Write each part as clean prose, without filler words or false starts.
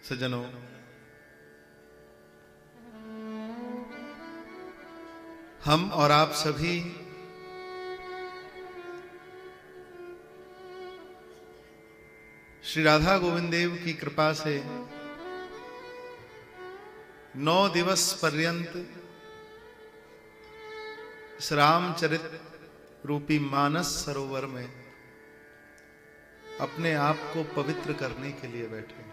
सज्जनों, हम और आप सभी श्री राधा गोविंद देव की कृपा से 9 दिवस पर्यंत इस रामचरित रूपी मानस सरोवर में अपने आप को पवित्र करने के लिए बैठे हैं।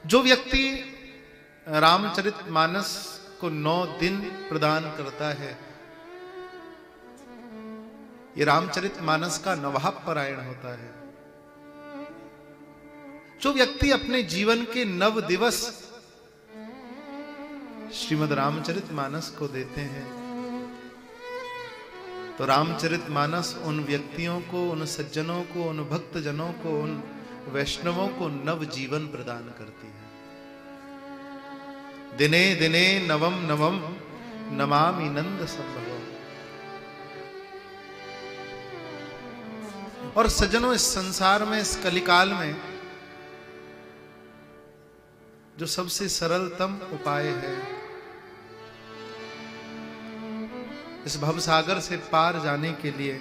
जो व्यक्ति रामचरित मानस को 9 दिन प्रदान करता है, ये रामचरित मानस का नवाब परायण होता है। जो व्यक्ति अपने जीवन के 9 दिवस श्रीमद् रामचरित मानस को देते हैं, तो रामचरित मानस उन व्यक्तियों को, उन सज्जनों को, उन भक्त जनों को, उन वैष्णवों को नव जीवन प्रदान करती है। दिने दिने नवम नवम नमामि नंद संभवम। और सज्जनों, इस संसार में, इस कलिकाल में जो सबसे सरलतम उपाय है इस भवसागर से पार जाने के लिए,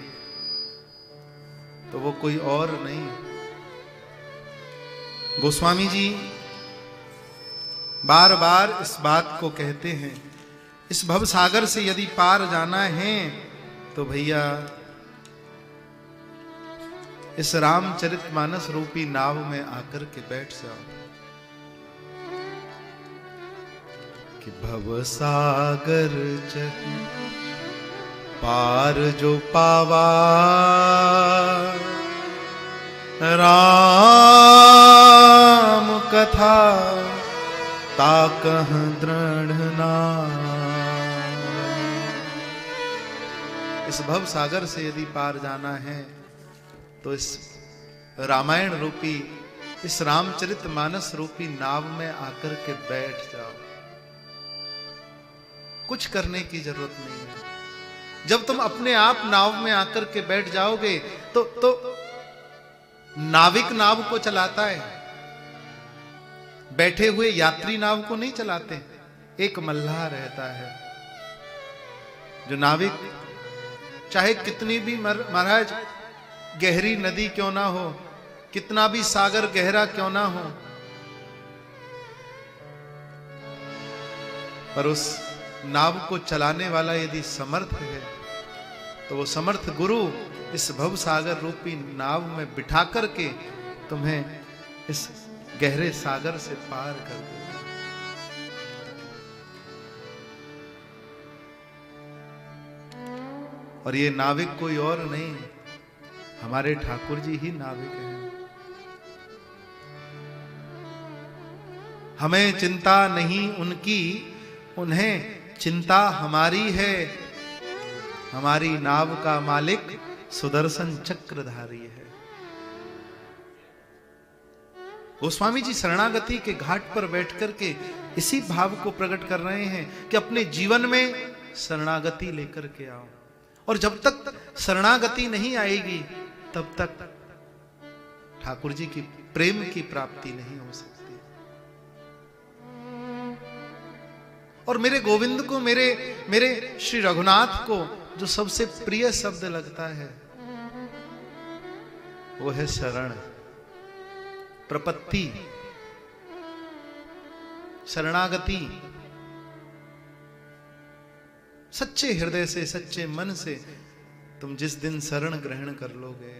तो वो कोई और नहीं। गोस्वामी जी बार बार इस बात को कहते हैं, इस भवसागर से यदि पार जाना है तो भैया इस रामचरित मानस रूपी नाव में आकर के बैठ जाओ। कि भवसागर चढ़ पार जो पावा, राम कथा ताकह दृढ़ नाम। इस भव सागर से यदि पार जाना है तो इस रामायण रूपी, इस रामचरित मानस रूपी नाव में आकर के बैठ जाओ। कुछ करने की जरूरत नहीं है। जब तुम अपने आप नाव में आकर के बैठ जाओगे तो नाविक नाव को चलाता है, बैठे हुए यात्री नाव को नहीं चलाते। एक मल्लाह रहता है। जो नाविक चाहे कितनी भी महाराज गहरी नदी क्यों ना हो, कितना भी सागर गहरा क्यों ना हो, पर उस नाव को चलाने वाला यदि समर्थ है तो वो समर्थ गुरु इस भव सागर रूपी नाव में बिठा करके तुम्हें इस गहरे सागर से पार कर देगा। और ये नाविक कोई और नहीं, हमारे ठाकुर जी ही नाविक हैं। हमें चिंता नहीं उनकी, उन्हें चिंता हमारी है। हमारी नाव का मालिक सुदर्शन चक्रधारी है। गोस्वामी जी शरणागति के घाट पर बैठ करके इसी भाव को प्रकट कर रहे हैं कि अपने जीवन में शरणागति लेकर के आओ। और जब तक शरणागति नहीं आएगी तब तक ठाकुर जी की प्रेम की प्राप्ति नहीं हो सकती। और मेरे गोविंद को, मेरे श्री रघुनाथ को जो सबसे प्रिय शब्द लगता है वो है शरण, प्रपत्ति, शरणागति। सच्चे हृदय से, सच्चे मन से तुम जिस दिन शरण ग्रहण कर लोगे,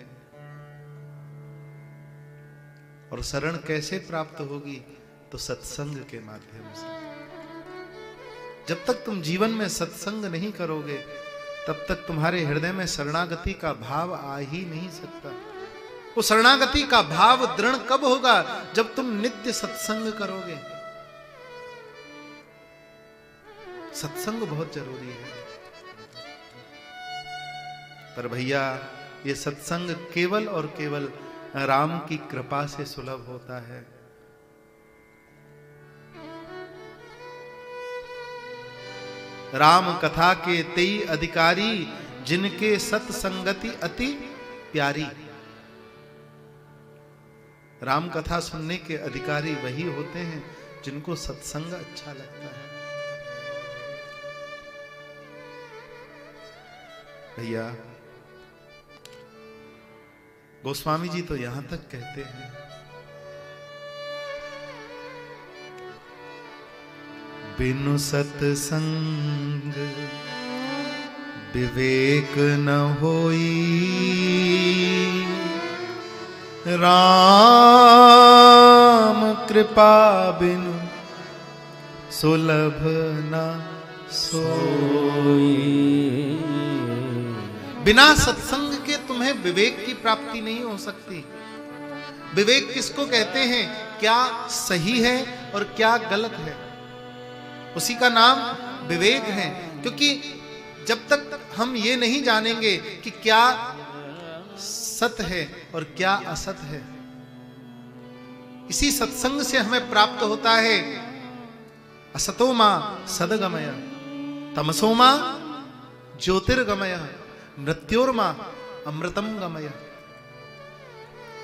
और शरण कैसे प्राप्त होगी, तो सत्संग के माध्यम से। जब तक तुम जीवन में सत्संग नहीं करोगे तब तक तुम्हारे हृदय में शरणागति का भाव आ ही नहीं सकता। वो शरणागति का भाव दृढ़ कब होगा? जब तुम नित्य सत्संग करोगे। सत्संग बहुत जरूरी है। पर भैया ये सत्संग केवल और केवल राम की कृपा से सुलभ होता है। राम कथा के तेई अधिकारी, जिनके सत्संगति अति प्यारी। राम कथा सुनने के अधिकारी वही होते हैं जिनको सत्संग अच्छा लगता है। भैया गोस्वामी जी तो यहां तक कहते हैं, बिनु सत्संग विवेक न होई, राम कृपा बिनु सुलभ न सोई। बिना सत्संग के तुम्हें विवेक की प्राप्ति नहीं हो सकती। विवेक किसको कहते हैं? क्या सही है और क्या गलत है, उसी का नाम विवेक है। क्योंकि जब तक हम ये नहीं जानेंगे कि क्या सत्य है और क्या असत है, इसी सत्संग से हमें प्राप्त होता है असतो मां सदगमय, तमसो मां ज्योतिर्गमय, मृत्योर्मा अमृतम गमय।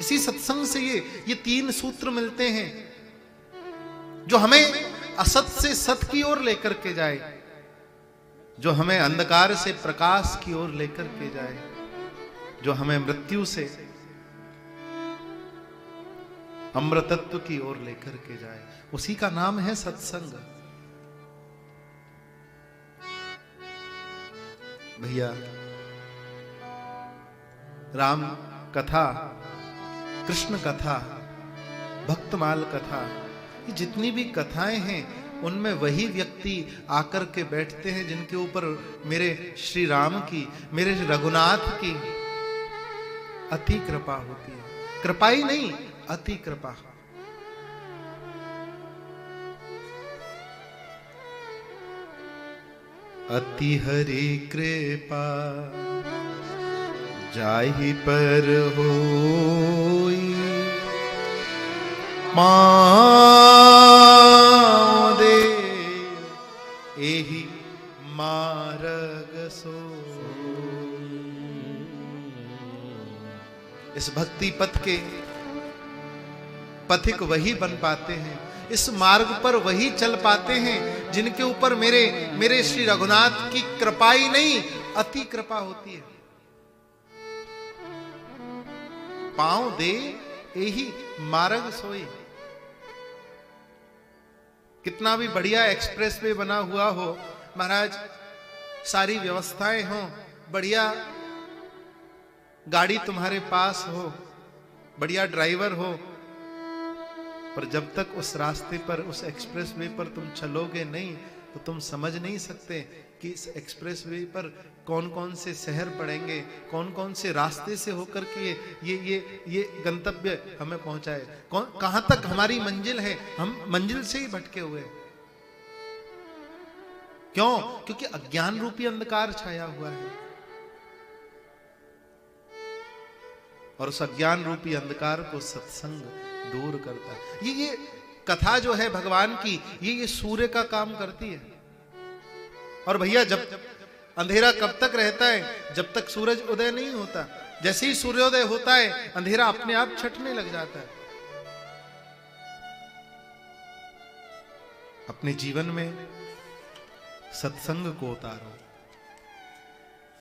इसी सत्संग से ये तीन सूत्र मिलते हैं जो हमें असत से सत की ओर लेकर के जाए, जो हमें अंधकार से प्रकाश की ओर लेकर के जाए, जो हमें मृत्यु से अमृतत्व की ओर लेकर के जाए। उसी का नाम है सत्संग। भैया राम कथा, कृष्ण कथा, भक्तमाल कथा, ये जितनी भी कथाएं हैं उनमें वही व्यक्ति आकर के बैठते हैं जिनके ऊपर मेरे श्री राम की, मेरे रघुनाथ की अति कृपा होती है। कृपा ही नहीं, अति कृपा। अति हरि कृपा जाहि पर होई, पाँव दे एहि मार्ग सोई। इस भक्ति पथ के पथिक वही बन पाते हैं, इस मार्ग पर वही चल पाते हैं जिनके ऊपर मेरे श्री रघुनाथ की कृपा ही नहीं, अति कृपा होती है। पांव दे यही मार्ग सोई। कितना भी बढ़िया एक्सप्रेस वे बना हुआ हो महाराज, सारी व्यवस्थाएं हो, बढ़िया गाड़ी तुम्हारे पास हो, बढ़िया ड्राइवर हो, पर जब तक उस रास्ते पर, उस एक्सप्रेस वे पर तुम चलोगे नहीं तो तुम समझ नहीं सकते कि इस एक्सप्रेस वे पर कौन कौन से शहर पड़ेंगे, कौन कौन से रास्ते से होकर के ये गंतव्य हमें पहुंचाए, कहां तक हमारी मंजिल है। हम मंजिल से ही भटके हुए। क्यों? क्योंकि अज्ञान रूपी अंधकार छाया हुआ है, और उस अज्ञान रूपी अंधकार को सत्संग दूर करता है। ये कथा जो है भगवान की, ये सूर्य का काम करती है। और भैया जब अंधेरा कब तक रहता है? जब तक सूरज उदय नहीं होता। जैसे ही सूर्योदय होता है अंधेरा अपने आप छटने लग जाता है। अपने जीवन में सत्संग को उतारो।